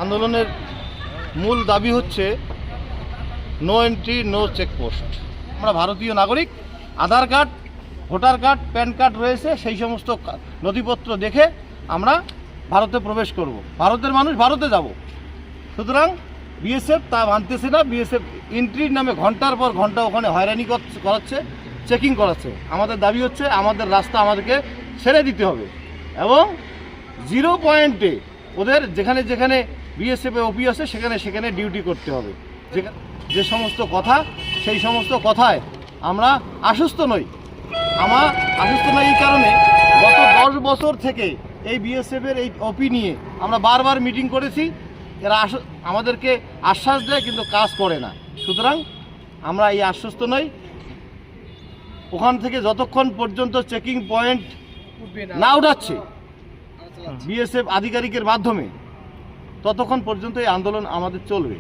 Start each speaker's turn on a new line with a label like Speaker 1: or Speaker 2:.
Speaker 1: আন্দোলনের মূল দাবি হচ্ছে নো এন্ট্রি নো চেকপোস্ট। আমরা ভারতীয় নাগরিক, Aadhaar card, voter card, PAN card রয়েছে, সেই সমস্ত নথিপত্র দেখে আমরা ভারতে প্রবেশ করব। ভারতের মানুষ ভারতে যাব। সুতরাং বিএসএফ তা মানতেছে না। বিএসএফ এন্ট্রির নামে ঘন্টার পর ঘন্টা ওখানে হয়রানি করাচ্ছে, চেকিং করাচ্ছে। আমাদের দাবি হচ্ছে আমাদের রাস্তা আমাদেরকে ছেড়ে দিতে হবে এবং 0 পয়েন্টে ওদের যেখানে যেখানে বিএসএফে ওপি আছে সেখানে সেখানে ডিউটি করতে হবে। যে সমস্ত কথা, সেই সমস্ত কথায় আমরা আশ্বস্ত নই। আশ্বস্ত নই এই কারণে গত 10 বছর থেকে এই বিএসএফের এই ওপি নিয়ে আমরা বারবার মিটিং করেছি। এরা আমাদেরকে আশ্বাস দেয় কিন্তু কাজ করে না। সুতরাং আমরা এই আশ্বস্ত নই। ওখান থেকে যতক্ষণ পর্যন্ত চেকিং পয়েন্ট না উঠাচ্ছে বিএসএফ আধিকারিকের মাধ্যমে, ততক্ষণ পর্যন্ত এই আন্দোলন আমাদের চলবে।